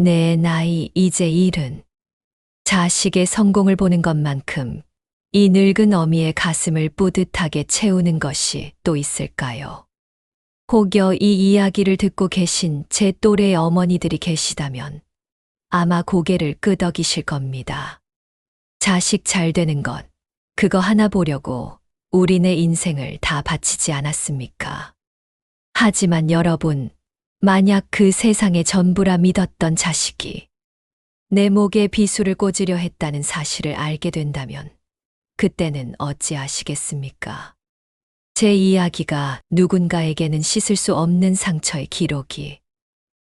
내 나이 이제 70. 자식의 성공을 보는 것만큼 이 늙은 어미의 가슴을 뿌듯하게 채우는 것이 또 있을까요? 혹여 이 이야기를 듣고 계신 제 또래의 어머니들이 계시다면 아마 고개를 끄덕이실 겁니다. 자식 잘 되는 것, 그거 하나 보려고 우리네 인생을 다 바치지 않았습니까? 하지만 여러분, 만약 그 세상의 전부라 믿었던 자식이 내 목에 비수를 꽂으려 했다는 사실을 알게 된다면 그때는 어찌하시겠습니까? 제 이야기가 누군가에게는 씻을 수 없는 상처의 기록이,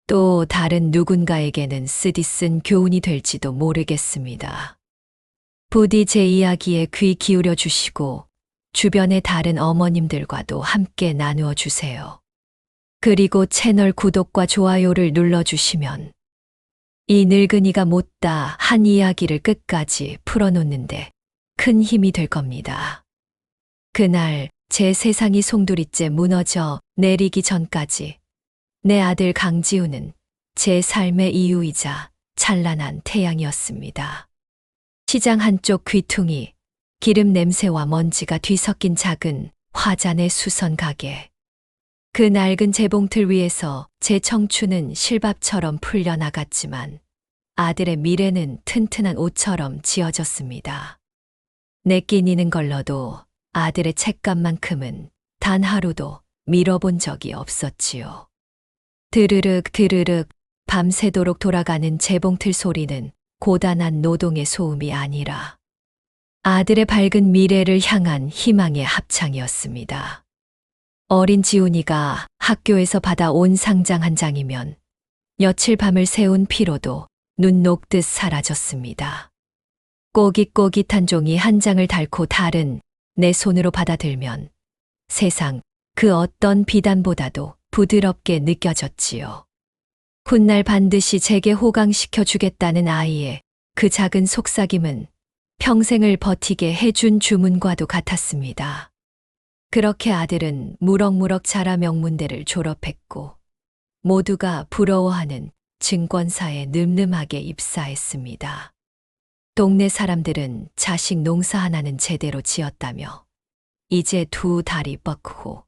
또 다른 누군가에게는 쓰디쓴 교훈이 될지도 모르겠습니다. 부디 제 이야기에 귀 기울여 주시고 주변의 다른 어머님들과도 함께 나누어 주세요. 그리고 채널 구독과 좋아요를 눌러주시면 이 늙은이가 못다 한 이야기를 끝까지 풀어놓는데 큰 힘이 될 겁니다. 그날 제 세상이 송두리째 무너져 내리기 전까지 내 아들 강지우는 제 삶의 이유이자 찬란한 태양이었습니다. 시장 한쪽 귀퉁이, 기름 냄새와 먼지가 뒤섞인 작은 화잔의 수선 가게. 그 낡은 재봉틀 위에서 제 청춘은 실밥처럼 풀려나갔지만 아들의 미래는 튼튼한 옷처럼 지어졌습니다. 내끼니는 걸러도 아들의 책감만큼은 단 하루도 밀어본 적이 없었지요. 드르륵 드르륵 밤새도록 돌아가는 재봉틀 소리는 고단한 노동의 소음이 아니라 아들의 밝은 미래를 향한 희망의 합창이었습니다. 어린 지훈이가 학교에서 받아온 상장 한 장이면 며칠 밤을 새운 피로도 눈 녹듯 사라졌습니다. 꼬깃꼬깃한 종이 한 장을 닳고 달은 내 손으로 받아들면 세상 그 어떤 비단보다도 부드럽게 느껴졌지요. 훗날 반드시 제게 호강시켜 주겠다는 아이의 그 작은 속삭임은 평생을 버티게 해준 주문과도 같았습니다. 그렇게 아들은 무럭무럭 자라 명문대를 졸업했고 모두가 부러워하는 증권사에 늠름하게 입사했습니다. 동네 사람들은 자식 농사 하나는 제대로 지었다며 이제 두 다리 뻗고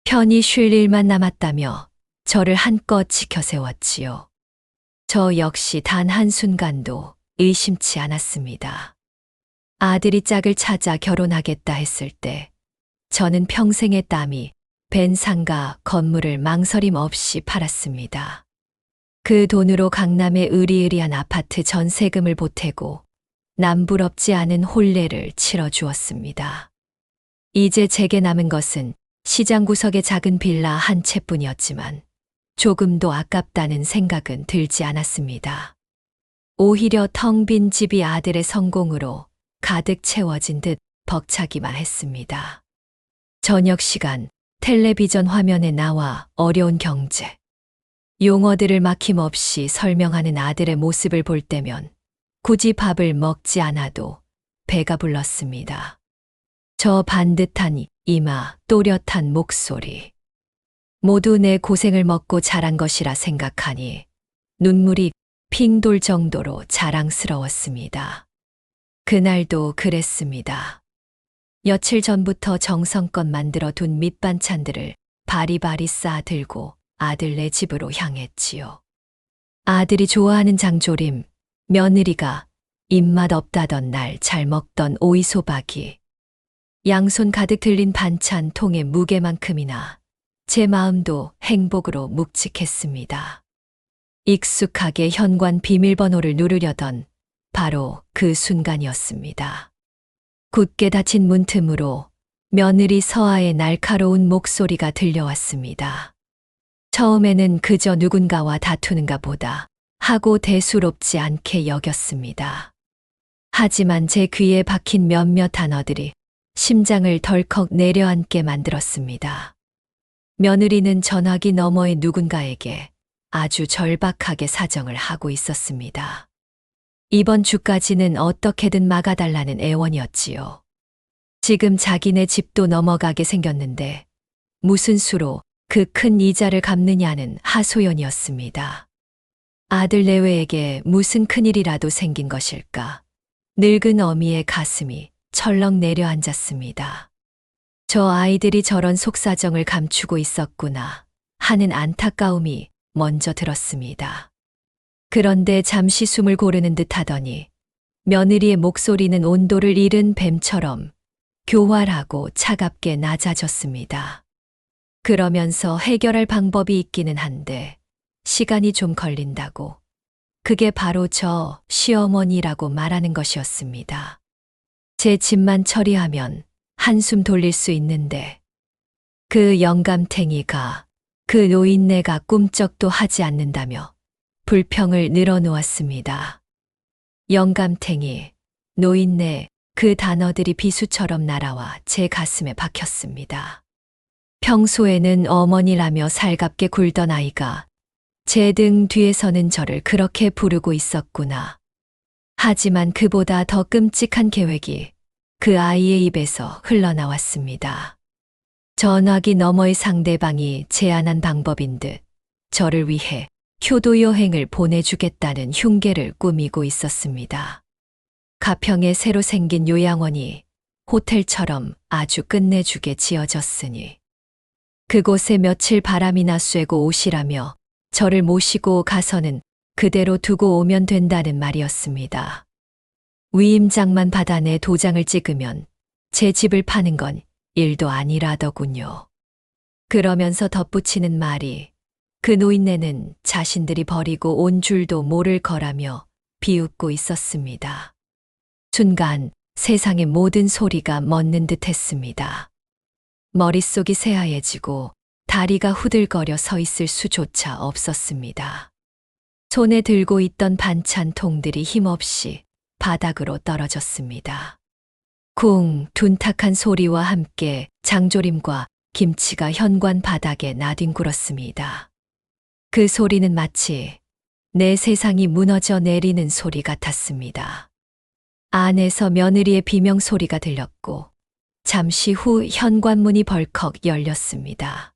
편히 쉴 일만 남았다며 저를 한껏 지켜세웠지요. 저 역시 단 한순간도 의심치 않았습니다. 아들이 짝을 찾아 결혼하겠다 했을 때 저는 평생의 땀이 벤 상가 건물을 망설임 없이 팔았습니다. 그 돈으로 강남의 으리으리한 아파트 전세금을 보태고 남부럽지 않은 혼례를 치러주었습니다. 이제 제게 남은 것은 시장 구석의 작은 빌라 한 채뿐이었지만 조금도 아깝다는 생각은 들지 않았습니다. 오히려 텅 빈 집이 아들의 성공으로 가득 채워진 듯 벅차기만 했습니다. 저녁 시간 텔레비전 화면에 나와 어려운 경제, 용어들을 막힘없이 설명하는 아들의 모습을 볼 때면 굳이 밥을 먹지 않아도 배가 불렀습니다. 저 반듯한 이마, 또렷한 목소리. 모두 내 고생을 먹고 자란 것이라 생각하니 눈물이 핑 돌 정도로 자랑스러웠습니다. 그날도 그랬습니다. 며칠 전부터 정성껏 만들어 둔 밑반찬들을 바리바리 싸들고 아들네 집으로 향했지요. 아들이 좋아하는 장조림, 며느리가 입맛 없다던 날 잘 먹던 오이소박이, 양손 가득 들린 반찬 통의 무게만큼이나 제 마음도 행복으로 묵직했습니다. 익숙하게 현관 비밀번호를 누르려던 바로 그 순간이었습니다. 굳게 닫힌 문틈으로 며느리 서아의 날카로운 목소리가 들려왔습니다. 처음에는 그저 누군가와 다투는가 보다 하고 대수롭지 않게 여겼습니다. 하지만 제 귀에 박힌 몇몇 단어들이 심장을 덜컥 내려앉게 만들었습니다. 며느리는 전화기 너머의 누군가에게 아주 절박하게 사정을 하고 있었습니다. 이번 주까지는 어떻게든 막아달라는 애원이었지요. 지금 자기네 집도 넘어가게 생겼는데 무슨 수로 그 큰 이자를 갚느냐는 하소연이었습니다. 아들 내외에게 무슨 큰일이라도 생긴 것일까? 늙은 어미의 가슴이 철렁 내려앉았습니다. 저 아이들이 저런 속사정을 감추고 있었구나 하는 안타까움이 먼저 들었습니다. 그런데 잠시 숨을 고르는 듯 하더니 며느리의 목소리는 온도를 잃은 뱀처럼 교활하고 차갑게 낮아졌습니다. 그러면서 해결할 방법이 있기는 한데 시간이 좀 걸린다고. 그게 바로 저 시어머니라고 말하는 것이었습니다. 제 집만 처리하면 한숨 돌릴 수 있는데 그 영감탱이가 그 노인네가 꿈쩍도 하지 않는다며 불평을 늘어놓았습니다. 영감탱이, 노인네 그 단어들이 비수처럼 날아와 제 가슴에 박혔습니다. 평소에는 어머니라며 살갑게 굴던 아이가 제 등 뒤에서는 저를 그렇게 부르고 있었구나. 하지만 그보다 더 끔찍한 계획이 그 아이의 입에서 흘러나왔습니다. 전화기 너머의 상대방이 제안한 방법인 듯 저를 위해 효도 여행을 보내주겠다는 흉계를 꾸미고 있었습니다. 가평에 새로 생긴 요양원이 호텔처럼 아주 끝내주게 지어졌으니 그곳에 며칠 바람이나 쐬고 오시라며 저를 모시고 가서는 그대로 두고 오면 된다는 말이었습니다. 위임장만 받아내 도장을 찍으면 제 집을 파는 건 일도 아니라더군요. 그러면서 덧붙이는 말이 그 노인네는 자신들이 버리고 온 줄도 모를 거라며 비웃고 있었습니다. 순간 세상의 모든 소리가 멎는 듯 했습니다. 머릿속이 새하얘지고 다리가 후들거려 서 있을 수조차 없었습니다. 손에 들고 있던 반찬 통들이 힘없이 바닥으로 떨어졌습니다. 쿵 둔탁한 소리와 함께 장조림과 김치가 현관 바닥에 나뒹굴었습니다. 그 소리는 마치 내 세상이 무너져 내리는 소리 같았습니다. 안에서 며느리의 비명 소리가 들렸고 잠시 후 현관문이 벌컥 열렸습니다.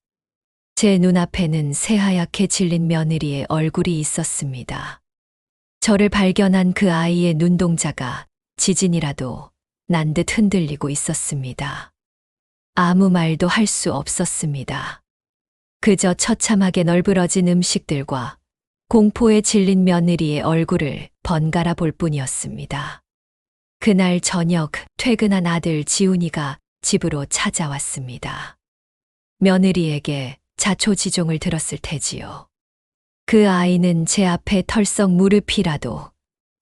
제 눈앞에는 새하얗게 질린 며느리의 얼굴이 있었습니다. 저를 발견한 그 아이의 눈동자가 지진이라도 난 듯 흔들리고 있었습니다. 아무 말도 할 수 없었습니다. 그저 처참하게 널브러진 음식들과 공포에 질린 며느리의 얼굴을 번갈아 볼 뿐이었습니다. 그날 저녁 퇴근한 아들 지훈이가 집으로 찾아왔습니다. 며느리에게 자초지종을 들었을 테지요. 그 아이는 제 앞에 털썩 무릎이라도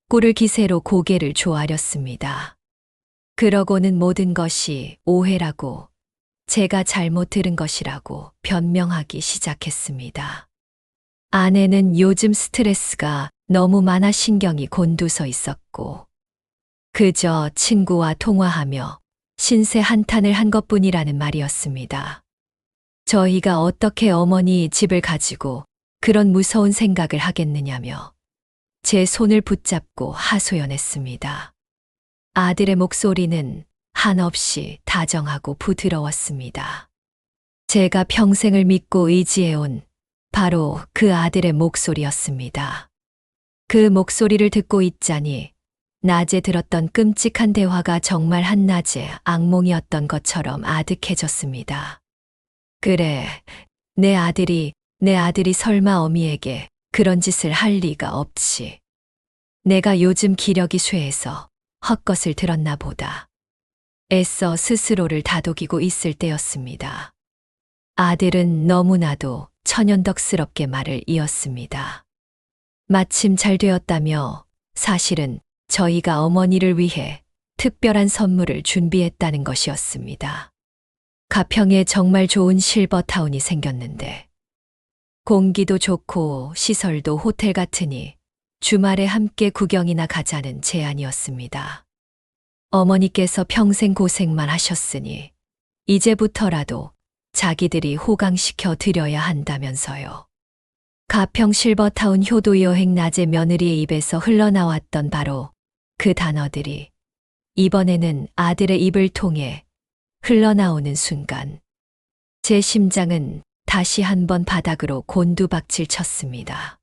꿇을 기세로 고개를 조아렸습니다. 그러고는 모든 것이 오해라고 제가 잘못 들은 것이라고 변명하기 시작했습니다. 아내는 요즘 스트레스가 너무 많아 신경이 곤두서 있었고 그저 친구와 통화하며 신세 한탄을 한 것뿐이라는 말이었습니다. 저희가 어떻게 어머니 집을 가지고 그런 무서운 생각을 하겠느냐며 제 손을 붙잡고 하소연했습니다. 아들의 목소리는 한없이 다정하고 부드러웠습니다. 제가 평생을 믿고 의지해온 바로 그 아들의 목소리였습니다. 그 목소리를 듣고 있자니 낮에 들었던 끔찍한 대화가 정말 한낮의 악몽이었던 것처럼 아득해졌습니다. 그래, 내 아들이 설마 어미에게 그런 짓을 할 리가 없지. 내가 요즘 기력이 쇠해서 헛것을 들었나 보다. 애써 스스로를 다독이고 있을 때였습니다. 아들은 너무나도 천연덕스럽게 말을 이었습니다. 마침 잘 되었다며 사실은 저희가 어머니를 위해 특별한 선물을 준비했다는 것이었습니다. 가평에 정말 좋은 실버타운이 생겼는데 공기도 좋고 시설도 호텔 같으니 주말에 함께 구경이나 가자는 제안이었습니다. 어머니께서 평생 고생만 하셨으니 이제부터라도 자기들이 호강시켜 드려야 한다면서요. 가평 실버타운 효도 여행 낮에 며느리의 입에서 흘러나왔던 바로 그 단어들이 이번에는 아들의 입을 통해 흘러나오는 순간 제 심장은 다시 한번 바닥으로 곤두박질 쳤습니다.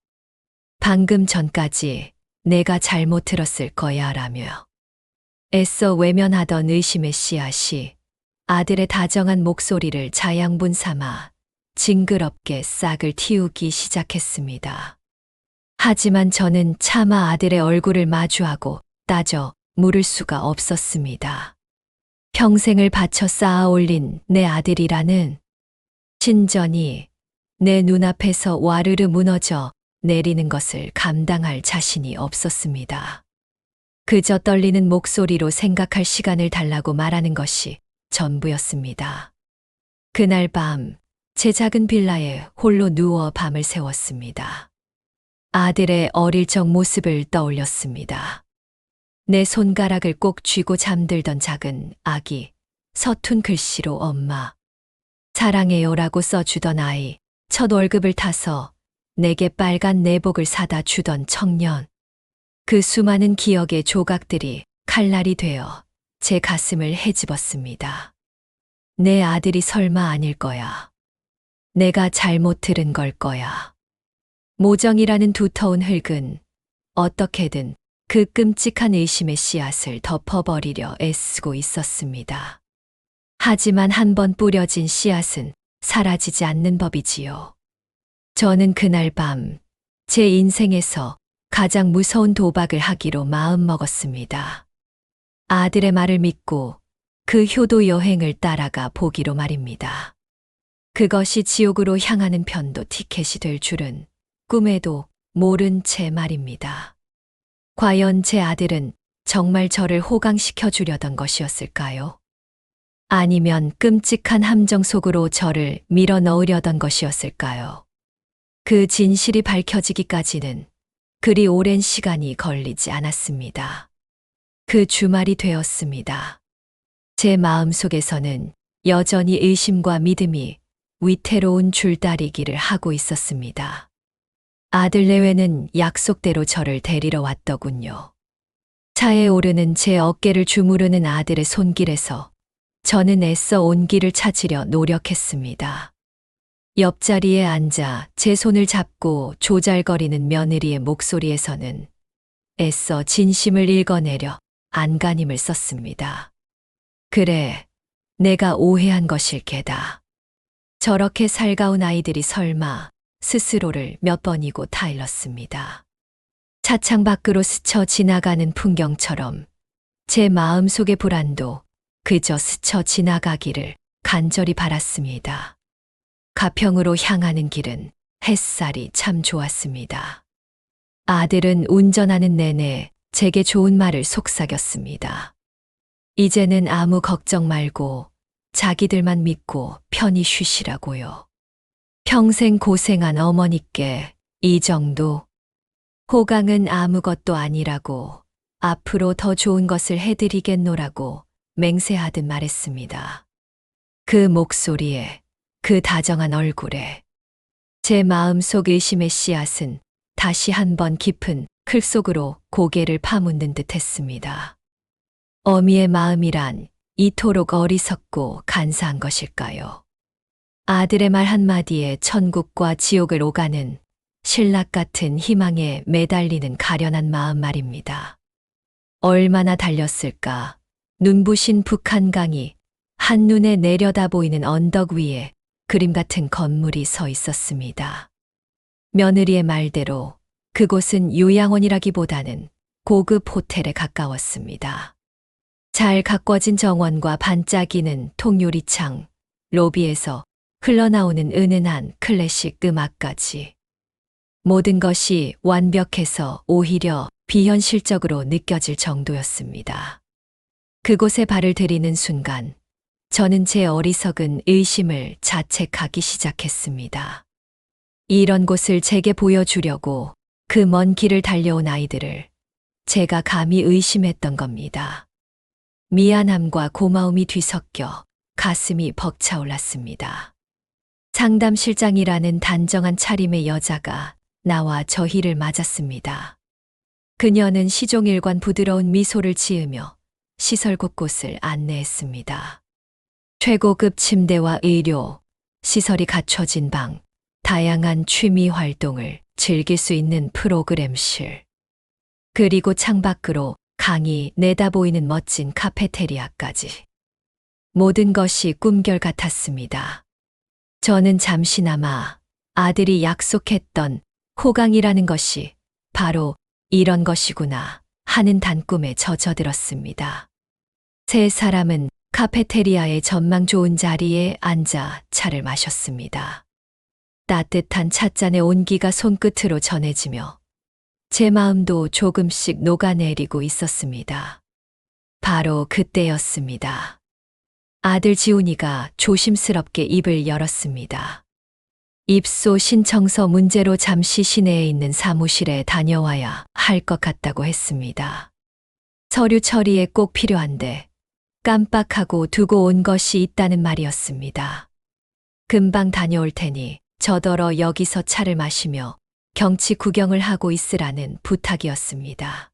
방금 전까지 내가 잘못 들었을 거야 라며 애써 외면하던 의심의 씨앗이 아들의 다정한 목소리를 자양분 삼아 징그럽게 싹을 틔우기 시작했습니다. 하지만 저는 차마 아들의 얼굴을 마주하고 따져 물을 수가 없었습니다. 평생을 바쳐 쌓아 올린 내 아들이라는 신전이 내 눈앞에서 와르르 무너져 내리는 것을 감당할 자신이 없었습니다. 그저 떨리는 목소리로 생각할 시간을 달라고 말하는 것이 전부였습니다. 그날 밤, 제 작은 빌라에 홀로 누워 밤을 새웠습니다. 아들의 어릴 적 모습을 떠올렸습니다. 내 손가락을 꼭 쥐고 잠들던 작은 아기, 서툰 글씨로 엄마, 사랑해요라고 써주던 아이, 첫 월급을 타서 내게 빨간 내복을 사다 주던 청년. 그 수많은 기억의 조각들이 칼날이 되어 제 가슴을 헤집었습니다. 내 아들이 설마 아닐 거야. 내가 잘못 들은 걸 거야. 모정이라는 두터운 흙은 어떻게든 그 끔찍한 의심의 씨앗을 덮어버리려 애쓰고 있었습니다. 하지만 한 번 뿌려진 씨앗은 사라지지 않는 법이지요. 저는 그날 밤 제 인생에서 가장 무서운 도박을 하기로 마음먹었습니다. 아들의 말을 믿고 그 효도 여행을 따라가 보기로 말입니다. 그것이 지옥으로 향하는 편도 티켓이 될 줄은 꿈에도 모른 채 말입니다. 과연 제 아들은 정말 저를 호강시켜 주려던 것이었을까요? 아니면 끔찍한 함정 속으로 저를 밀어 넣으려던 것이었을까요? 그 진실이 밝혀지기까지는 그리 오랜 시간이 걸리지 않았습니다. 그 주말이 되었습니다. 제 마음속에서는 여전히 의심과 믿음이 위태로운 줄다리기를 하고 있었습니다. 아들 내외는 약속대로 저를 데리러 왔더군요. 차에 오르는 제 어깨를 주무르는 아들의 손길에서 저는 애써 온기를 찾으려 노력했습니다. 옆자리에 앉아 제 손을 잡고 조잘거리는 며느리의 목소리에서는 애써 진심을 읽어내려 안간힘을 썼습니다. 그래, 내가 오해한 것일 게다. 저렇게 살가운 아이들이 설마 스스로를 몇 번이고 타일렀습니다. 차창 밖으로 스쳐 지나가는 풍경처럼 제 마음속의 불안도 그저 스쳐 지나가기를 간절히 바랐습니다. 가평으로 향하는 길은 햇살이 참 좋았습니다. 아들은 운전하는 내내 제게 좋은 말을 속삭였습니다. 이제는 아무 걱정 말고 자기들만 믿고 편히 쉬시라고요. 평생 고생한 어머니께 이 정도 호강은 아무것도 아니라고 앞으로 더 좋은 것을 해드리겠노라고 맹세하듯 말했습니다. 그 목소리에 그 다정한 얼굴에 제 마음속 의심의 씨앗은 다시 한번 깊은 클 속으로 고개를 파묻는 듯 했습니다. 어미의 마음이란 이토록 어리석고 간사한 것일까요? 아들의 말 한마디에 천국과 지옥을 오가는 신락 같은 희망에 매달리는 가련한 마음 말입니다. 얼마나 달렸을까? 눈부신 북한강이 한눈에 내려다 보이는 언덕 위에 그림 같은 건물이 서 있었습니다. 며느리의 말대로 그곳은 요양원이라기보다는 고급 호텔에 가까웠습니다. 잘 가꿔진 정원과 반짝이는 통유리창, 로비에서 흘러나오는 은은한 클래식 음악까지. 모든 것이 완벽해서 오히려 비현실적으로 느껴질 정도였습니다. 그곳에 발을 들이는 순간 저는 제 어리석은 의심을 자책하기 시작했습니다. 이런 곳을 제게 보여주려고 그 먼 길을 달려온 아이들을 제가 감히 의심했던 겁니다. 미안함과 고마움이 뒤섞여 가슴이 벅차올랐습니다. 상담실장이라는 단정한 차림의 여자가 나와 저희를 맞았습니다. 그녀는 시종일관 부드러운 미소를 지으며 시설 곳곳을 안내했습니다. 최고급 침대와 의료, 시설이 갖춰진 방, 다양한 취미 활동을 즐길 수 있는 프로그램실. 그리고 창밖으로 강이 내다보이는 멋진 카페테리아까지. 모든 것이 꿈결 같았습니다. 저는 잠시나마 아들이 약속했던 호강이라는 것이 바로 이런 것이구나 하는 단꿈에 젖어들었습니다. 세 사람은 카페테리아의 전망 좋은 자리에 앉아 차를 마셨습니다. 따뜻한 찻잔의 온기가 손끝으로 전해지며 제 마음도 조금씩 녹아내리고 있었습니다. 바로 그때였습니다. 아들 지훈이가 조심스럽게 입을 열었습니다. 입소 신청서 문제로 잠시 시내에 있는 사무실에 다녀와야 할 것 같다고 했습니다. 서류 처리에 꼭 필요한데 깜빡하고 두고 온 것이 있다는 말이었습니다. 금방 다녀올 테니 저더러 여기서 차를 마시며 경치 구경을 하고 있으라는 부탁이었습니다.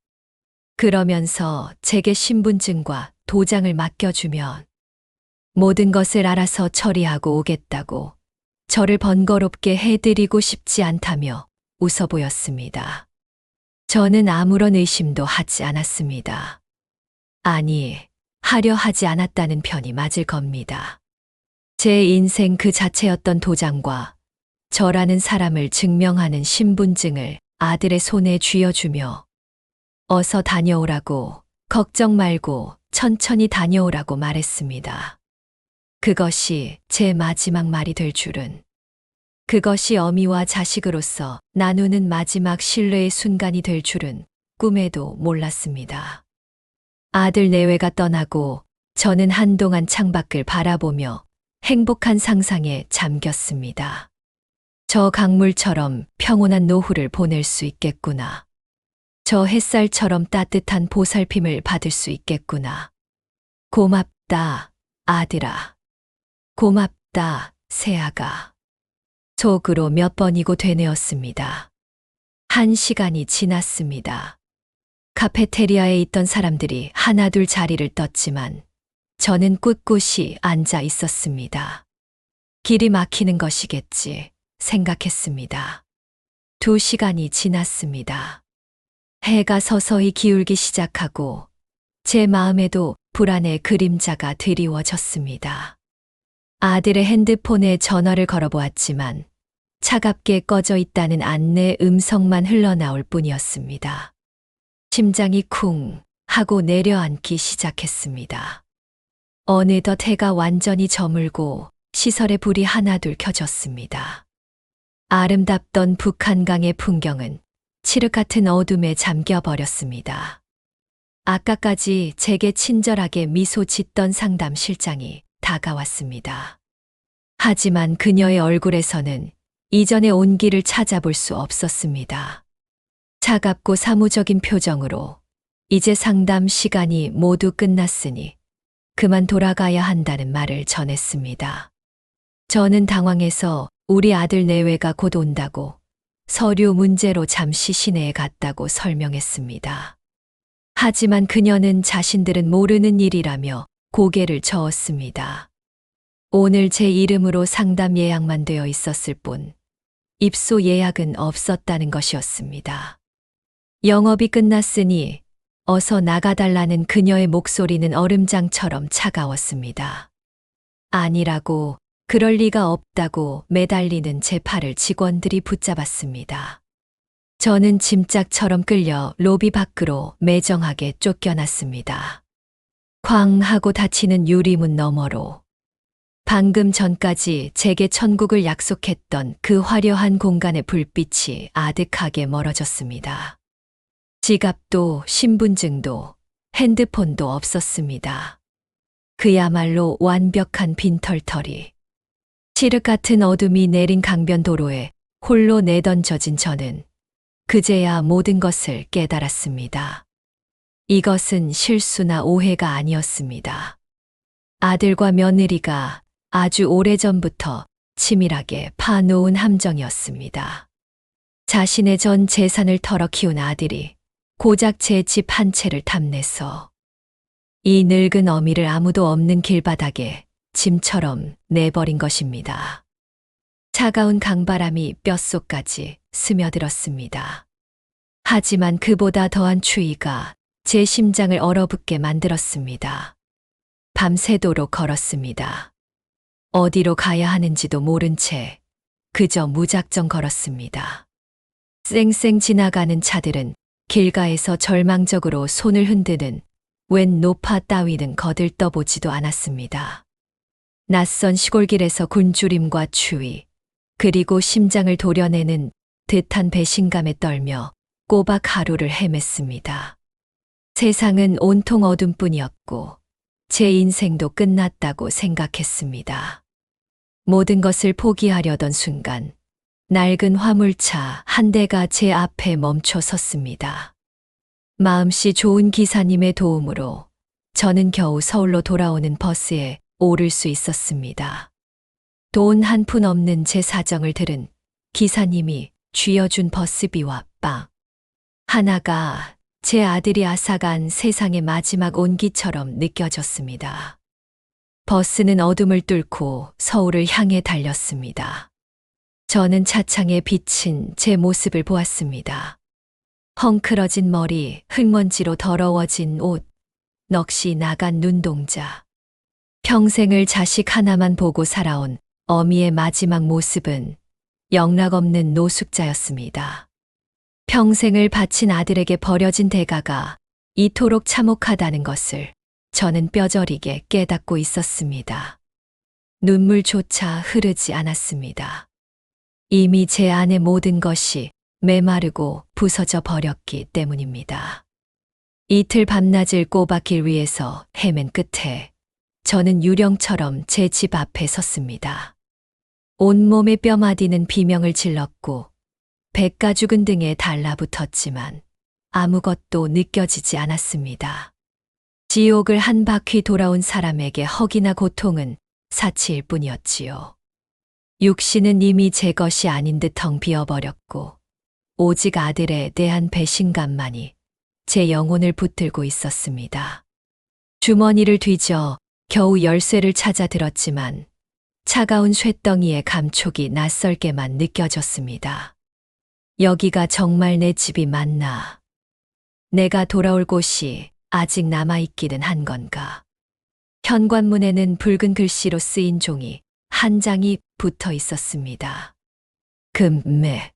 그러면서 제게 신분증과 도장을 맡겨주면 모든 것을 알아서 처리하고 오겠다고 저를 번거롭게 해드리고 싶지 않다며 웃어 보였습니다. 저는 아무런 의심도 하지 않았습니다. 아니, 하려 하지 않았다는 편이 맞을 겁니다. 제 인생 그 자체였던 도장과 저라는 사람을 증명하는 신분증을 아들의 손에 쥐어주며 어서 다녀오라고, 걱정 말고 천천히 다녀오라고 말했습니다. 그것이 제 마지막 말이 될 줄은, 그것이 어미와 자식으로서 나누는 마지막 신뢰의 순간이 될 줄은 꿈에도 몰랐습니다. 아들 내외가 떠나고 저는 한동안 창밖을 바라보며 행복한 상상에 잠겼습니다. 저 강물처럼 평온한 노후를 보낼 수 있겠구나. 저 햇살처럼 따뜻한 보살핌을 받을 수 있겠구나. 고맙다, 아들아. 고맙다, 새아가. 속으로 몇 번이고 되뇌었습니다. 1시간이 지났습니다. 카페테리아에 있던 사람들이 하나둘 자리를 떴지만 저는 꿋꿋이 앉아 있었습니다. 길이 막히는 것이겠지 생각했습니다. 2시간이 지났습니다. 해가 서서히 기울기 시작하고 제 마음에도 불안의 그림자가 드리워졌습니다. 아들의 핸드폰에 전화를 걸어보았지만 차갑게 꺼져 있다는 안내 음성만 흘러나올 뿐이었습니다. 심장이 쿵 하고 내려앉기 시작했습니다. 어느덧 해가 완전히 저물고 시설의 불이 하나둘 켜졌습니다. 아름답던 북한강의 풍경은 칠흑 같은 어둠에 잠겨버렸습니다. 아까까지 제게 친절하게 미소 짓던 상담 실장이 다가왔습니다. 하지만 그녀의 얼굴에서는 이전의 온기를 찾아볼 수 없었습니다. 차갑고 사무적인 표정으로 이제 상담 시간이 모두 끝났으니 그만 돌아가야 한다는 말을 전했습니다. 저는 당황해서 우리 아들 내외가 곧 온다고 서류 문제로 잠시 시내에 갔다고 설명했습니다. 하지만 그녀는 자신들은 모르는 일이라며 고개를 저었습니다. 오늘 제 이름으로 상담 예약만 되어 있었을 뿐 입소 예약은 없었다는 것이었습니다. 영업이 끝났으니 어서 나가달라는 그녀의 목소리는 얼음장처럼 차가웠습니다. 아니라고, 그럴 리가 없다고 매달리는 제 팔을 직원들이 붙잡았습니다. 저는 짐짝처럼 끌려 로비 밖으로 매정하게 쫓겨났습니다. 쾅 하고 닫히는 유리문 너머로 방금 전까지 제게 천국을 약속했던 그 화려한 공간의 불빛이 아득하게 멀어졌습니다. 지갑도 신분증도 핸드폰도 없었습니다. 그야말로 완벽한 빈털터리. 칠흑 같은 어둠이 내린 강변도로에 홀로 내던져진 저는 그제야 모든 것을 깨달았습니다. 이것은 실수나 오해가 아니었습니다. 아들과 며느리가 아주 오래전부터 치밀하게 파놓은 함정이었습니다. 자신의 전 재산을 털어 키운 아들이 고작 제 집 한 채를 탐내서 이 늙은 어미를 아무도 없는 길바닥에 짐처럼 내버린 것입니다. 차가운 강바람이 뼛속까지 스며들었습니다. 하지만 그보다 더한 추위가 제 심장을 얼어붙게 만들었습니다. 밤새도록 걸었습니다. 어디로 가야 하는지도 모른 채 그저 무작정 걸었습니다. 쌩쌩 지나가는 차들은 길가에서 절망적으로 손을 흔드는 웬 노파 따위는 거들떠보지도 않았습니다. 낯선 시골길에서 굶주림과 추위, 그리고 심장을 도려내는 듯한 배신감에 떨며 꼬박 하루를 헤맸습니다. 세상은 온통 어둠뿐이었고 제 인생도 끝났다고 생각했습니다. 모든 것을 포기하려던 순간 낡은 화물차 한 대가 제 앞에 멈춰 섰습니다. 마음씨 좋은 기사님의 도움으로 저는 겨우 서울로 돌아오는 버스에 오를 수 있었습니다. 돈 한 푼 없는 제 사정을 들은 기사님이 쥐어준 버스비와 빵 하나가 제 아들이 앗아간 세상의 마지막 온기처럼 느껴졌습니다. 버스는 어둠을 뚫고 서울을 향해 달렸습니다. 저는 차창에 비친 제 모습을 보았습니다. 헝클어진 머리, 흙먼지로 더러워진 옷, 넋이 나간 눈동자. 평생을 자식 하나만 보고 살아온 어미의 마지막 모습은 영락없는 노숙자였습니다. 평생을 바친 아들에게 버려진 대가가 이토록 참혹하다는 것을 저는 뼈저리게 깨닫고 있었습니다. 눈물조차 흐르지 않았습니다. 이미 제 안의 모든 것이 메마르고 부서져 버렸기 때문입니다. 이틀 밤낮을 꼬박 길 위에서 헤맨 끝에 저는 유령처럼 제 집 앞에 섰습니다. 온몸에 뼈마디는 비명을 질렀고 백가죽은 등에 달라붙었지만 아무것도 느껴지지 않았습니다. 지옥을 한 바퀴 돌아온 사람에게 허기나 고통은 사치일 뿐이었지요. 육신은 이미 제 것이 아닌 듯 텅 비어버렸고 오직 아들에 대한 배신감만이 제 영혼을 붙들고 있었습니다. 주머니를 뒤져 겨우 열쇠를 찾아 들었지만 차가운 쇳덩이의 감촉이 낯설게만 느껴졌습니다. 여기가 정말 내 집이 맞나? 내가 돌아올 곳이 아직 남아있기는 한 건가? 현관문에는 붉은 글씨로 쓰인 종이 한 장이 붙어 있었습니다. 금매.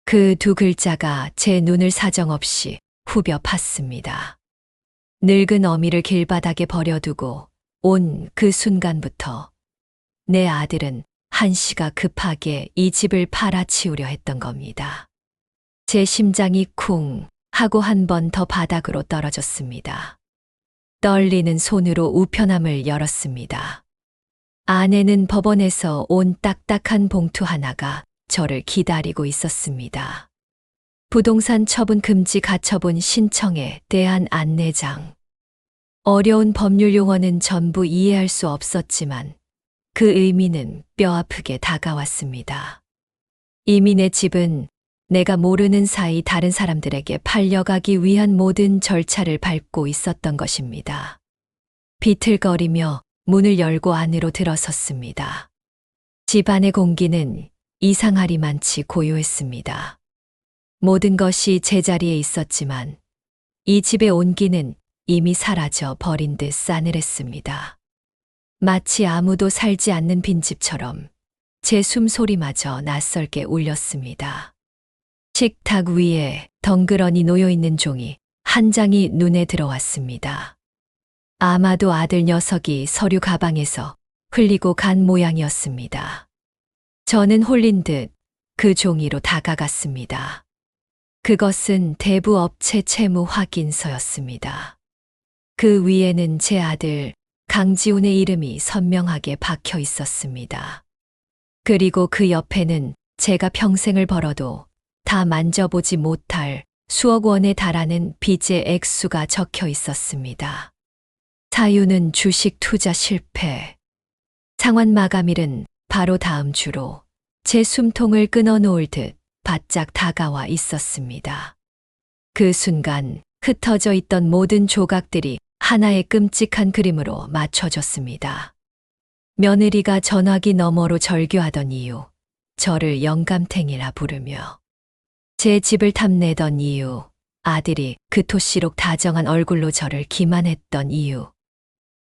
그 두 글자가 제 눈을 사정없이 후벼 팠습니다. 늙은 어미를 길바닥에 버려두고 온 그 순간부터 내 아들은 한시가 급하게 이 집을 팔아치우려 했던 겁니다. 제 심장이 쿵 하고 한 번 더 바닥으로 떨어졌습니다. 떨리는 손으로 우편함을 열었습니다. 안에는 법원에서 온 딱딱한 봉투 하나가 저를 기다리고 있었습니다. 부동산 처분 금지 가처분 신청에 대한 안내장. 어려운 법률 용어는 전부 이해할 수 없었지만 그 의미는 뼈아프게 다가왔습니다. 이미 내 집은 내가 모르는 사이 다른 사람들에게 팔려가기 위한 모든 절차를 밟고 있었던 것입니다. 비틀거리며 문을 열고 안으로 들어섰습니다. 집안의 공기는 이상하리만치 고요했습니다. 모든 것이 제자리에 있었지만 이 집의 온기는 이미 사라져 버린 듯 싸늘했습니다. 마치 아무도 살지 않는 빈집처럼 제 숨소리마저 낯설게 울렸습니다. 식탁 위에 덩그러니 놓여있는 종이 한 장이 눈에 들어왔습니다. 아마도 아들 녀석이 서류 가방에서 흘리고 간 모양이었습니다. 저는 홀린 듯 그 종이로 다가갔습니다. 그것은 대부업체 채무 확인서였습니다. 그 위에는 제 아들 강지훈의 이름이 선명하게 박혀 있었습니다. 그리고 그 옆에는 제가 평생을 벌어도 다 만져보지 못할 수억 원에 달하는 빚의 액수가 적혀 있었습니다. 사유는 주식 투자 실패. 상환 마감일은 바로 다음 주로 제 숨통을 끊어놓을 듯 바짝 다가와 있었습니다. 그 순간 흩어져 있던 모든 조각들이 하나의 끔찍한 그림으로 맞춰졌습니다. 며느리가 전화기 너머로 절규하던 이유, 저를 영감탱이라 부르며 제 집을 탐내던 이유, 아들이 그토시록 다정한 얼굴로 저를 기만했던 이유,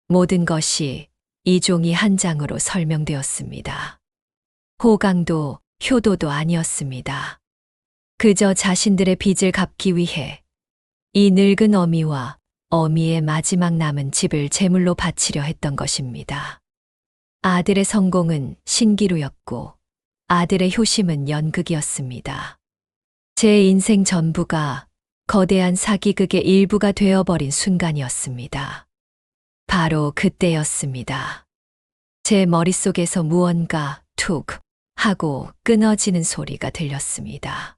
모든 것이 이 종이 한 장으로 설명되었습니다. 호강도 효도도 아니었습니다. 그저 자신들의 빚을 갚기 위해 이 늙은 어미와 어미의 마지막 남은 집을 제물로 바치려 했던 것입니다. 아들의 성공은 신기루였고 아들의 효심은 연극이었습니다. 제 인생 전부가 거대한 사기극의 일부가 되어버린 순간이었습니다. 바로 그때였습니다. 제 머릿속에서 무언가 툭 하고 끊어지는 소리가 들렸습니다.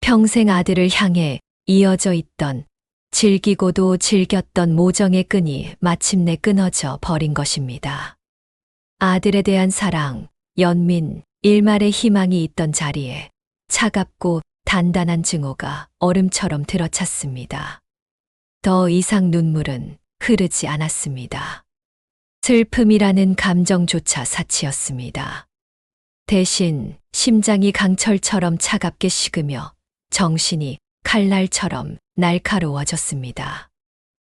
평생 아들을 향해 이어져 있던 즐기고도 즐겼던 모정의 끈이 마침내 끊어져 버린 것입니다. 아들에 대한 사랑, 연민, 일말의 희망이 있던 자리에 차갑고 단단한 증오가 얼음처럼 들어찼습니다. 더 이상 눈물은 흐르지 않았습니다. 슬픔이라는 감정조차 사치였습니다. 대신 심장이 강철처럼 차갑게 식으며 정신이 칼날처럼 날카로워졌습니다.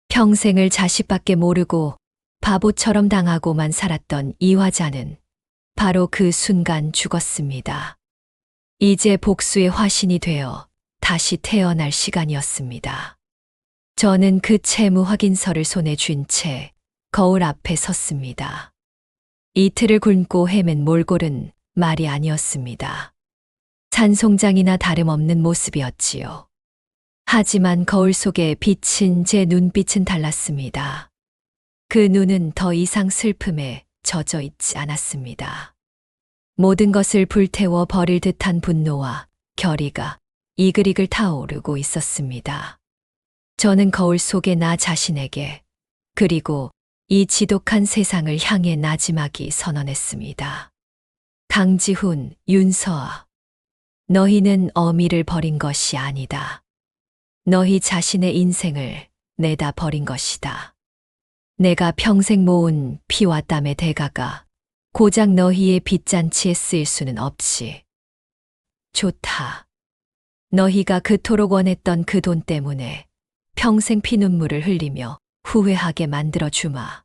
평생을 자식밖에 모르고 바보처럼 당하고만 살았던 이화자는 바로 그 순간 죽었습니다. 이제 복수의 화신이 되어 다시 태어날 시간이었습니다. 저는 그 채무 확인서를 손에 쥔 채 거울 앞에 섰습니다. 이틀을 굶고 헤맨 몰골은 말이 아니었습니다. 산송장이나 다름없는 모습이었지요. 하지만 거울 속에 비친 제 눈빛은 달랐습니다. 그 눈은 더 이상 슬픔에 젖어 있지 않았습니다. 모든 것을 불태워 버릴 듯한 분노와 결의가 이글이글 타오르고 있었습니다. 저는 거울 속의 나 자신에게 그리고 이 지독한 세상을 향해 나지막이 선언했습니다. 강지훈, 윤서아, 너희는 어미를 버린 것이 아니다. 너희 자신의 인생을 내다 버린 것이다. 내가 평생 모은 피와 땀의 대가가 고작 너희의 빚잔치에 쓰일 수는 없지. 좋다. 너희가 그토록 원했던 그 돈 때문에 평생 피눈물을 흘리며 후회하게 만들어 주마.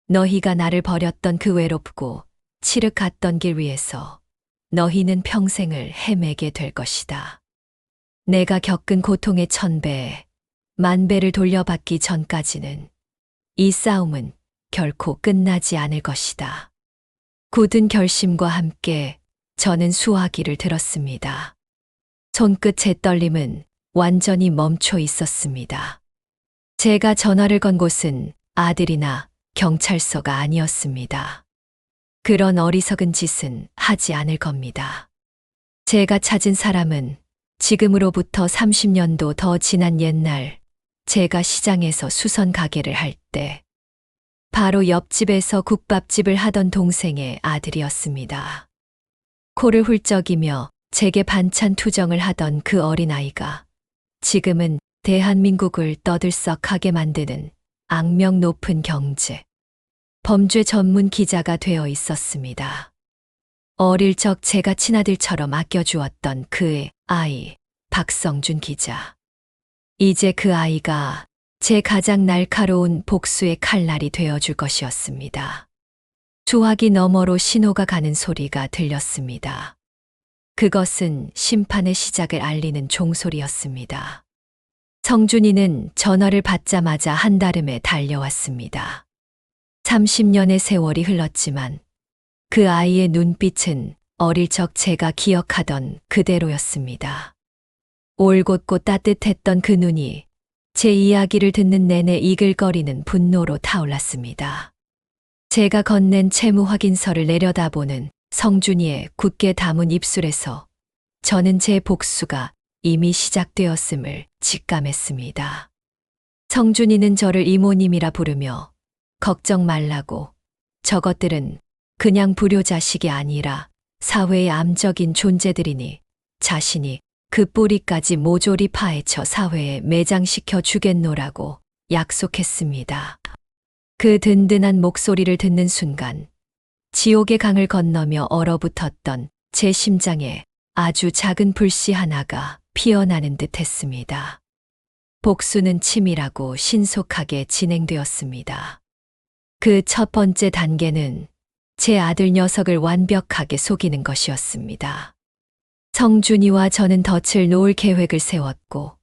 너희가 나를 버렸던 그 외롭고 칠흑 갔던 길 위에서 너희는 평생을 헤매게 될 것이다. 내가 겪은 고통의 1000배, 10,000배를 돌려받기 전까지는 이 싸움은 결코 끝나지 않을 것이다. 굳은 결심과 함께 저는 수화기를 들었습니다. 손끝의 떨림은 완전히 멈춰 있었습니다. 제가 전화를 건 곳은 아들이나 경찰서가 아니었습니다. 그런 어리석은 짓은 하지 않을 겁니다. 제가 찾은 사람은 지금으로부터 30년도 더 지난 옛날 제가 시장에서 수선 가게를 할 때 바로 옆집에서 국밥집을 하던 동생의 아들이었습니다. 코를 훌쩍이며 제게 반찬 투정을 하던 그 어린아이가 지금은 대한민국을 떠들썩하게 만드는 악명 높은 경제, 범죄 전문 기자가 되어 있었습니다. 어릴 적 제가 친아들처럼 아껴주었던 그의 아이, 박성준 기자. 이제 그 아이가 제 가장 날카로운 복수의 칼날이 되어줄 것이었습니다. 수화기 너머로 신호가 가는 소리가 들렸습니다. 그것은 심판의 시작을 알리는 종소리였습니다. 성준이는 전화를 받자마자 한달음에 달려왔습니다. 30년의 세월이 흘렀지만 그 아이의 눈빛은 어릴 적 제가 기억하던 그대로였습니다. 올곧고 따뜻했던 그 눈이 제 이야기를 듣는 내내 이글거리는 분노로 타올랐습니다. 제가 건넨 채무 확인서를 내려다보는 성준이의 굳게 담은 입술에서 저는 제 복수가 이미 시작되었음을 직감했습니다. 성준이는 저를 이모님이라 부르며 걱정 말라고, 저것들은 그냥 불효자식이 아니라 사회의 암적인 존재들이니 자신이 그 뿌리까지 모조리 파헤쳐 사회에 매장시켜 주겠노라고 약속했습니다. 그 든든한 목소리를 듣는 순간 지옥의 강을 건너며 얼어붙었던 제 심장에 아주 작은 불씨 하나가 피어나는 듯 했습니다. 복수는 치밀하고 신속하게 진행되었습니다. 그 첫 번째 단계는 제 아들 녀석을 완벽하게 속이는 것이었습니다. 성준이와 저는 덫을 놓을 계획을 세웠고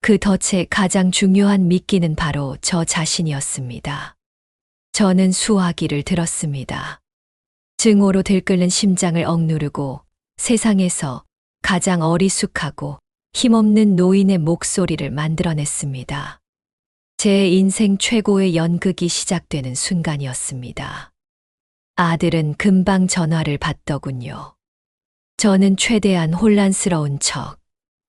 그 덫의 가장 중요한 미끼는 바로 저 자신이었습니다. 저는 수화기를 들었습니다. 증오로 들끓는 심장을 억누르고 세상에서 가장 어리숙하고 힘없는 노인의 목소리를 만들어냈습니다. 제 인생 최고의 연극이 시작되는 순간이었습니다. 아들은 금방 전화를 받더군요. 저는 최대한 혼란스러운 척,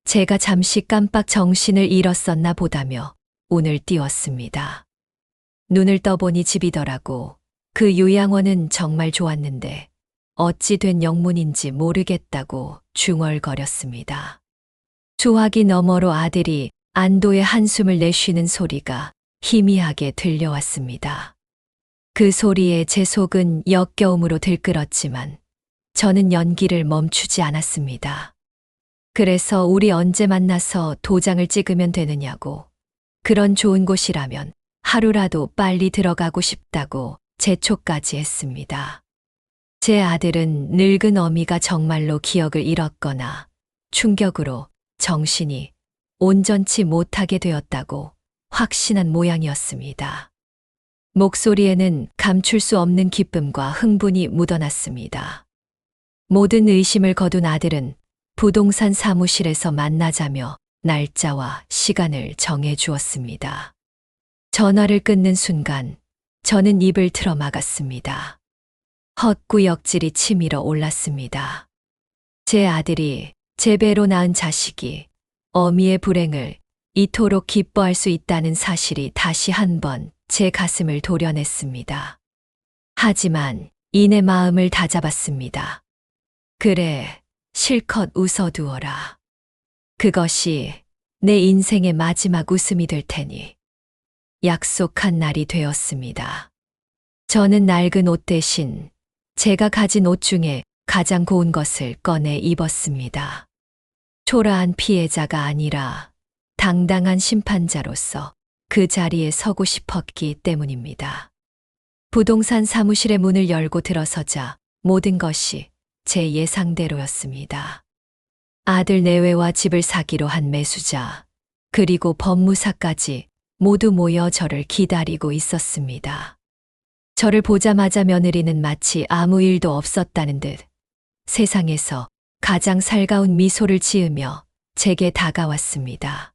제가 잠시 깜빡 정신을 잃었었나 보다며 운을 띄웠습니다. 눈을 떠보니 집이더라고. 그 요양원은 정말 좋았는데 어찌 된 영문인지 모르겠다고 중얼거렸습니다. 수화기 너머로 아들이 안도의 한숨을 내쉬는 소리가 희미하게 들려왔습니다. 그 소리에 제 속은 역겨움으로 들끓었지만 저는 연기를 멈추지 않았습니다. 그래서 우리 언제 만나서 도장을 찍으면 되느냐고, 그런 좋은 곳이라면 하루라도 빨리 들어가고 싶다고 재촉까지 했습니다. 제 아들은 늙은 어미가 정말로 기억을 잃었거나 충격으로 정신이 온전치 못하게 되었다고 확신한 모양이었습니다. 목소리에는 감출 수 없는 기쁨과 흥분이 묻어났습니다. 모든 의심을 거둔 아들은 부동산 사무실에서 만나자며 날짜와 시간을 정해 주었습니다. 전화를 끊는 순간 저는 입을 틀어 막았습니다. 헛구역질이 치밀어 올랐습니다. 제 아들이 제 배로 낳은 자식이 어미의 불행을 이토록 기뻐할 수 있다는 사실이 다시 한번 제 가슴을 도려냈습니다. 하지만 이내 마음을 다잡았습니다. 그래, 실컷 웃어두어라. 그것이 내 인생의 마지막 웃음이 될 테니. 약속한 날이 되었습니다. 저는 낡은 옷 대신 제가 가진 옷 중에 가장 고운 것을 꺼내 입었습니다. 초라한 피해자가 아니라 당당한 심판자로서 그 자리에 서고 싶었기 때문입니다. 부동산 사무실의 문을 열고 들어서자 모든 것이 제 예상대로였습니다. 아들 내외와 집을 사기로 한 매수자, 그리고 법무사까지 모두 모여 저를 기다리고 있었습니다. 저를 보자마자 며느리는 마치 아무 일도 없었다는 듯 세상에서 가장 살가운 미소를 지으며 제게 다가왔습니다.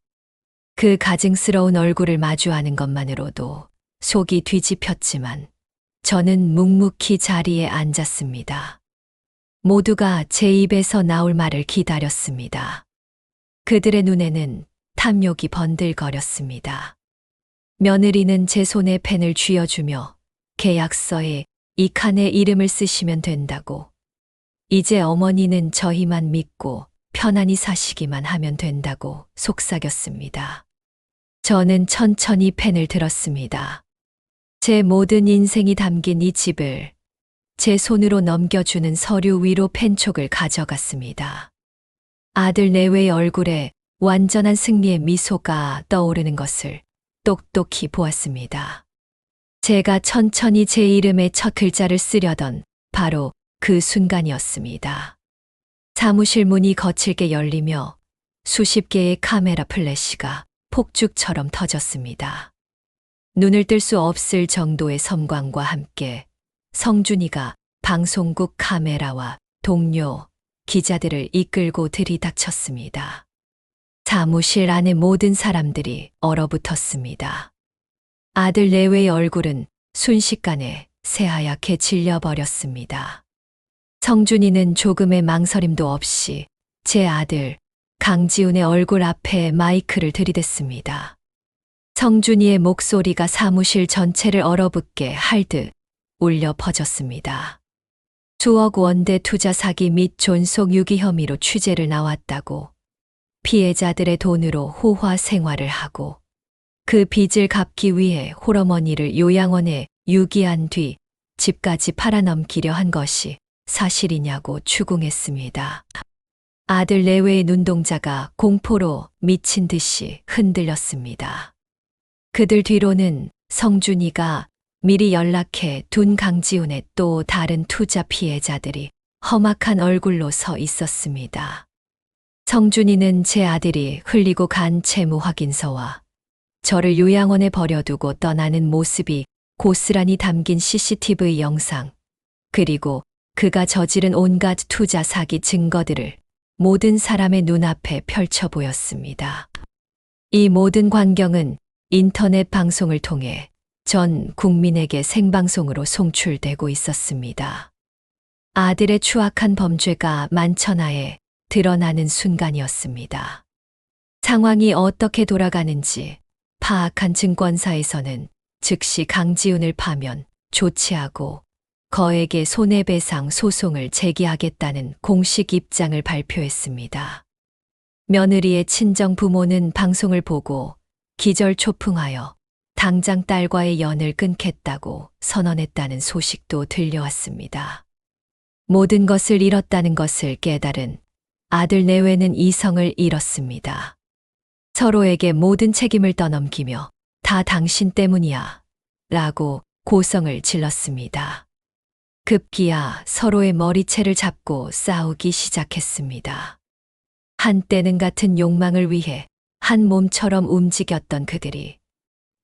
그 가증스러운 얼굴을 마주하는 것만으로도 속이 뒤집혔지만 저는 묵묵히 자리에 앉았습니다. 모두가 제 입에서 나올 말을 기다렸습니다. 그들의 눈에는 탐욕이 번들거렸습니다. 며느리는 제 손에 펜을 쥐어주며 계약서에 이 칸에 이름을 쓰시면 된다고, 이제 어머니는 저희만 믿고 편안히 사시기만 하면 된다고 속삭였습니다. 저는 천천히 펜을 들었습니다. 제 모든 인생이 담긴 이 집을 제 손으로 넘겨주는 서류 위로 펜촉을 가져갔습니다. 아들 내외의 얼굴에 완전한 승리의 미소가 떠오르는 것을 똑똑히 보았습니다. 제가 천천히 제 이름의 첫 글자를 쓰려던 바로 그 순간이었습니다. 사무실 문이 거칠게 열리며 수십 개의 카메라 플래시가 폭죽처럼 터졌습니다. 눈을 뜰 수 없을 정도의 섬광과 함께 성준이가 방송국 카메라와 동료, 기자들을 이끌고 들이닥쳤습니다. 사무실 안의 모든 사람들이 얼어붙었습니다. 아들 내외의 얼굴은 순식간에 새하얗게 질려버렸습니다. 성준이는 조금의 망설임도 없이 제 아들 강지훈의 얼굴 앞에 마이크를 들이댔습니다. 성준이의 목소리가 사무실 전체를 얼어붙게 할 듯 울려 퍼졌습니다. 수억 원대 투자 사기 및 존속 유기 혐의로 취재를 나왔다고, 피해자들의 돈으로 호화 생활을 하고 그 빚을 갚기 위해 홀어머니를 요양원에 유기한 뒤 집까지 팔아넘기려 한 것이 사실이냐고 추궁했습니다. 아들 내외의 눈동자가 공포로 미친 듯이 흔들렸습니다. 그들 뒤로는 성준이가 미리 연락해 둔 강지훈의 또 다른 투자 피해자들이 험악한 얼굴로 서 있었습니다. 성준이는 제 아들이 흘리고 간 채무 확인서와 저를 요양원에 버려두고 떠나는 모습이 고스란히 담긴 CCTV 영상, 그리고 그가 저지른 온갖 투자 사기 증거들을 모든 사람의 눈앞에 펼쳐 보였습니다. 이 모든 광경은 인터넷 방송을 통해 전 국민에게 생방송으로 송출되고 있었습니다. 아들의 추악한 범죄가 만천하에 드러나는 순간이었습니다. 상황이 어떻게 돌아가는지 파악한 증권사에서는 즉시 강지훈을 파면 조치하고 거액의 손해배상 소송을 제기하겠다는 공식 입장을 발표했습니다. 며느리의 친정 부모는 방송을 보고 기절초풍하여 당장 딸과의 연을 끊겠다고 선언했다는 소식도 들려왔습니다. 모든 것을 잃었다는 것을 깨달은 아들 내외는 이성을 잃었습니다. 서로에게 모든 책임을 떠넘기며 다 당신 때문이야 라고 고성을 질렀습니다. 급기야 서로의 머리채를 잡고 싸우기 시작했습니다. 한때는 같은 욕망을 위해 한 몸처럼 움직였던 그들이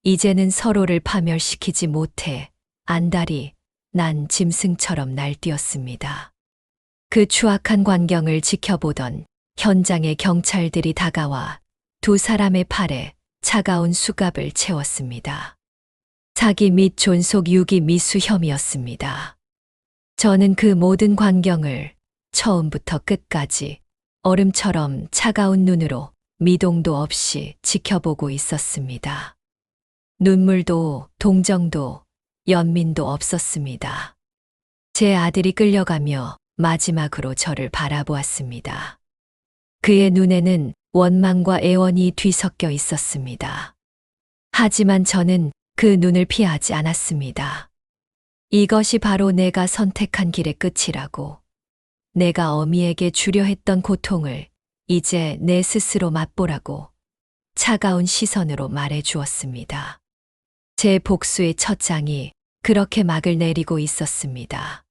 이제는 서로를 파멸시키지 못해 안달이 난 짐승처럼 날뛰었습니다. 그 추악한 광경을 지켜보던 현장의 경찰들이 다가와 두 사람의 팔에 차가운 수갑을 채웠습니다. 사기 및 존속 유기 미수 혐의였습니다. 저는 그 모든 광경을 처음부터 끝까지 얼음처럼 차가운 눈으로 미동도 없이 지켜보고 있었습니다. 눈물도 동정도 연민도 없었습니다. 제 아들이 끌려가며 마지막으로 저를 바라보았습니다. 그의 눈에는 원망과 애원이 뒤섞여 있었습니다. 하지만 저는 그 눈을 피하지 않았습니다. 이것이 바로 내가 선택한 길의 끝이라고, 내가 어미에게 주려 했던 고통을 이제 내 스스로 맛보라고 차가운 시선으로 말해 주었습니다. 제 복수의 첫 장이 그렇게 막을 내리고 있었습니다.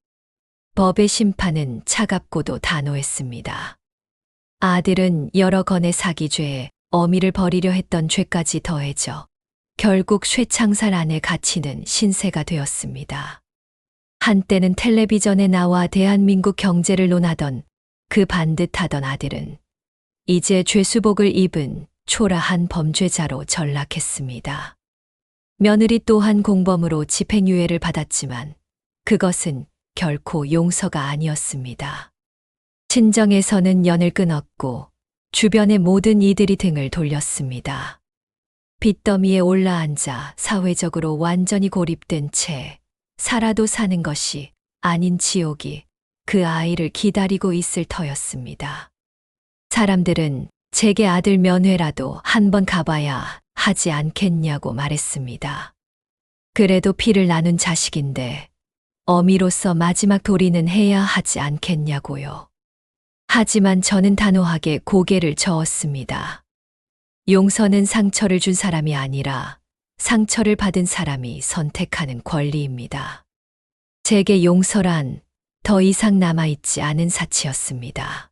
법의 심판은 차갑고도 단호했습니다. 아들은 여러 건의 사기죄에 어미를 버리려 했던 죄까지 더해져 결국 쇠창살 안에 갇히는 신세가 되었습니다. 한때는 텔레비전에 나와 대한민국 경제를 논하던 그 반듯하던 아들은 이제 죄수복을 입은 초라한 범죄자로 전락했습니다. 며느리 또한 공범으로 집행유예를 받았지만 그것은 결코 용서가 아니었습니다. 친정에서는 연을 끊었고 주변의 모든 이들이 등을 돌렸습니다. 빚더미에 올라앉아 사회적으로 완전히 고립된 채 살아도 사는 것이 아닌 지옥이 그 아이를 기다리고 있을 터였습니다. 사람들은 제게 아들 면회라도 한번 가봐야 하지 않겠냐고 말했습니다. 그래도 피를 나눈 자식인데 어미로서 마지막 도리는 해야 하지 않겠냐고요. 하지만 저는 단호하게 고개를 저었습니다. 용서는 상처를 준 사람이 아니라 상처를 받은 사람이 선택하는 권리입니다. 제게 용서란 더 이상 남아있지 않은 사치였습니다.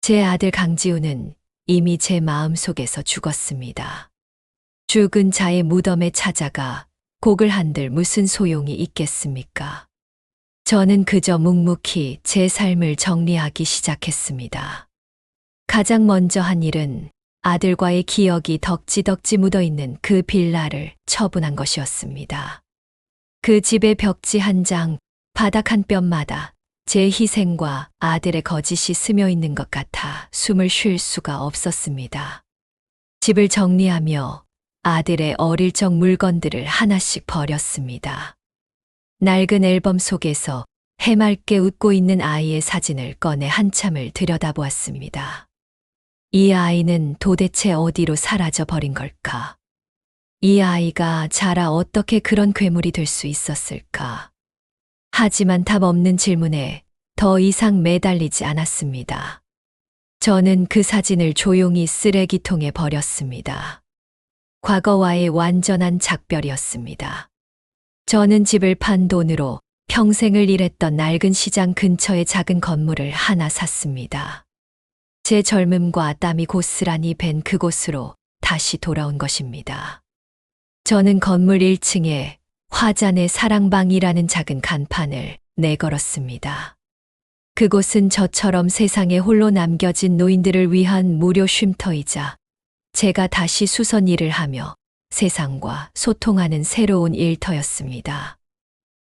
제 아들 강지훈은 이미 제 마음속에서 죽었습니다. 죽은 자의 무덤에 찾아가 곡을 한들 무슨 소용이 있겠습니까? 저는 그저 묵묵히 제 삶을 정리하기 시작했습니다. 가장 먼저 한 일은 아들과의 기억이 덕지덕지 묻어있는 그 빌라를 처분한 것이었습니다. 그 집의 벽지 한 장, 바닥 한 뼘마다 제 희생과 아들의 거짓이 스며 있는 것 같아 숨을 쉴 수가 없었습니다. 집을 정리하며 아들의 어릴 적 물건들을 하나씩 버렸습니다. 낡은 앨범 속에서 해맑게 웃고 있는 아이의 사진을 꺼내 한참을 들여다보았습니다. 이 아이는 도대체 어디로 사라져 버린 걸까? 이 아이가 자라 어떻게 그런 괴물이 될 수 있었을까? 하지만 답 없는 질문에 더 이상 매달리지 않았습니다. 저는 그 사진을 조용히 쓰레기통에 버렸습니다. 과거와의 완전한 작별이었습니다. 저는 집을 판 돈으로 평생을 일했던 낡은 시장 근처의 작은 건물을 하나 샀습니다. 제 젊음과 땀이 고스란히 밴 그곳으로 다시 돌아온 것입니다. 저는 건물 1층에 화잔의 사랑방이라는 작은 간판을 내걸었습니다. 그곳은 저처럼 세상에 홀로 남겨진 노인들을 위한 무료 쉼터이자 제가 다시 수선 일을 하며 세상과 소통하는 새로운 일터였습니다.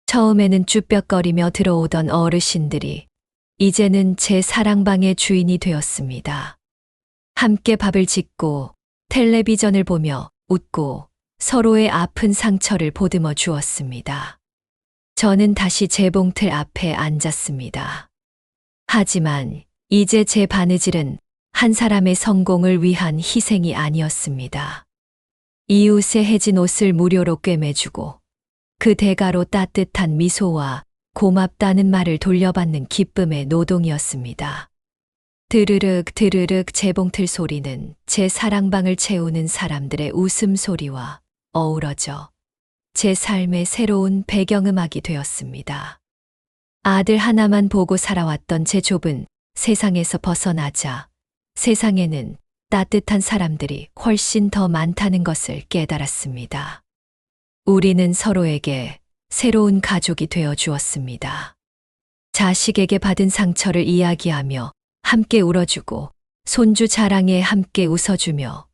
처음에는 쭈뼛거리며 들어오던 어르신들이 이제는 제 사랑방의 주인이 되었습니다. 함께 밥을 짓고 텔레비전을 보며 웃고 서로의 아픈 상처를 보듬어 주었습니다. 저는 다시 재봉틀 앞에 앉았습니다. 하지만 이제 제 바느질은 한 사람의 성공을 위한 희생이 아니었습니다. 이웃의 해진 옷을 무료로 꿰매주고 그 대가로 따뜻한 미소와 고맙다는 말을 돌려받는 기쁨의 노동이었습니다. 드르륵 드르륵 재봉틀 소리는 제 사랑방을 채우는 사람들의 웃음소리와 어우러져 제 삶의 새로운 배경음악이 되었습니다. 아들 하나만 보고 살아왔던 제 좁은 세상에서 벗어나자 세상에는 따뜻한 사람들이 훨씬 더 많다는 것을 깨달았습니다. 우리는 서로에게 새로운 가족이 되어 주었습니다. 자식에게 받은 상처를 이야기하며 함께 울어주고 손주 자랑에 함께 웃어주며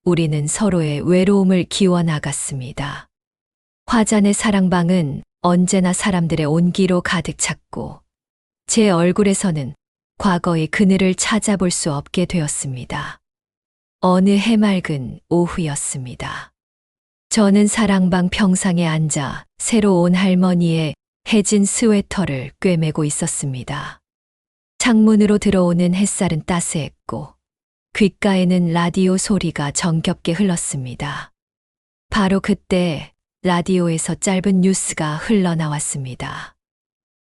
우리는 서로의 외로움을 기워나갔습니다. 화잔의 사랑방은 언제나 사람들의 온기로 가득 찼고 제 얼굴에서는 과거의 그늘을 찾아볼 수 없게 되었습니다. 어느 해맑은 오후였습니다. 저는 사랑방 평상에 앉아 새로 온 할머니의 해진 스웨터를 꿰매고 있었습니다. 창문으로 들어오는 햇살은 따스했고 귓가에는 라디오 소리가 정겹게 흘렀습니다. 바로 그때 라디오에서 짧은 뉴스가 흘러나왔습니다.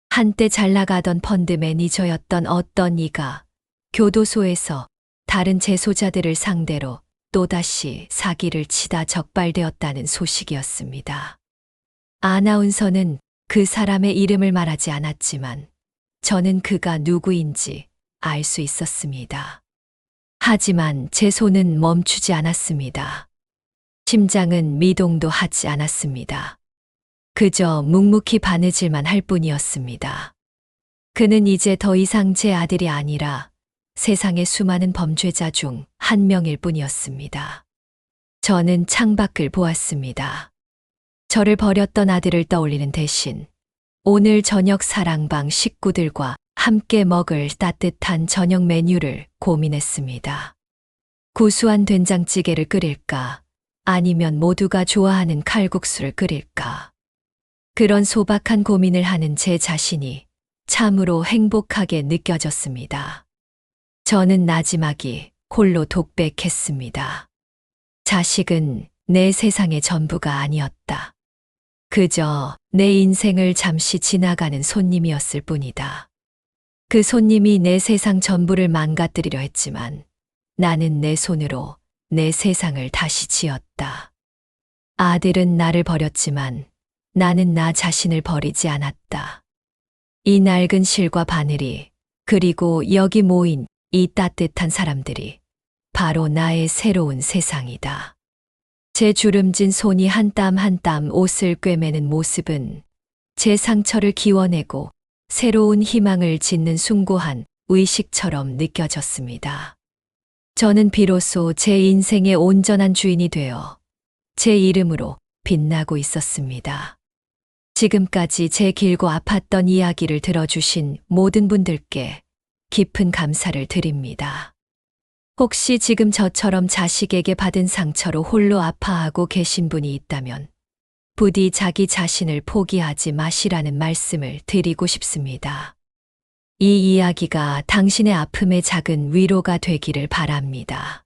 한때 잘 나가던 펀드 매니저였던 어떤 이가 교도소에서 다른 재소자들을 상대로 또다시 사기를 치다 적발되었다는 소식이었습니다. 아나운서는 그 사람의 이름을 말하지 않았지만 저는 그가 누구인지 알 수 있었습니다. 하지만 제 손은 멈추지 않았습니다. 심장은 미동도 하지 않았습니다. 그저 묵묵히 바느질만 할 뿐이었습니다. 그는 이제 더 이상 제 아들이 아니라 세상의 수많은 범죄자 중 한 명일 뿐이었습니다. 저는 창밖을 보았습니다. 저를 버렸던 아들을 떠올리는 대신 오늘 저녁 사랑방 식구들과 함께 먹을 따뜻한 저녁 메뉴를 고민했습니다. 구수한 된장찌개를 끓일까? 아니면 모두가 좋아하는 칼국수를 끓일까? 그런 소박한 고민을 하는 제 자신이 참으로 행복하게 느껴졌습니다. 저는 나지막이 홀로 독백했습니다. 자식은 내 세상의 전부가 아니었다. 그저 내 인생을 잠시 지나가는 손님이었을 뿐이다. 그 손님이 내 세상 전부를 망가뜨리려 했지만 나는 내 손으로 내 세상을 다시 지었다. 아들은 나를 버렸지만 나는 나 자신을 버리지 않았다. 이 낡은 실과 바늘이 그리고 여기 모인 이 따뜻한 사람들이 바로 나의 새로운 세상이다. 제 주름진 손이 한 땀 한 땀 옷을 꿰매는 모습은 제 상처를 기워내고 새로운 희망을 짓는 숭고한 의식처럼 느껴졌습니다. 저는 비로소 제 인생의 온전한 주인이 되어 제 이름으로 빛나고 있었습니다. 지금까지 제 길고 아팠던 이야기를 들어주신 모든 분들께 깊은 감사를 드립니다. 혹시 지금 저처럼 자식에게 받은 상처로 홀로 아파하고 계신 분이 있다면 부디 자기 자신을 포기하지 마시라는 말씀을 드리고 싶습니다. 이 이야기가 당신의 아픔의 작은 위로가 되기를 바랍니다.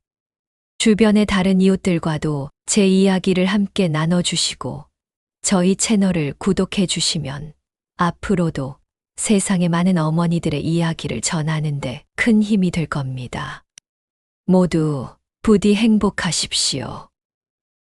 주변의 다른 이웃들과도 제 이야기를 함께 나눠주시고 저희 채널을 구독해 주시면 앞으로도 세상의 많은 어머니들의 이야기를 전하는데 큰 힘이 될 겁니다. 모두 부디 행복하십시오.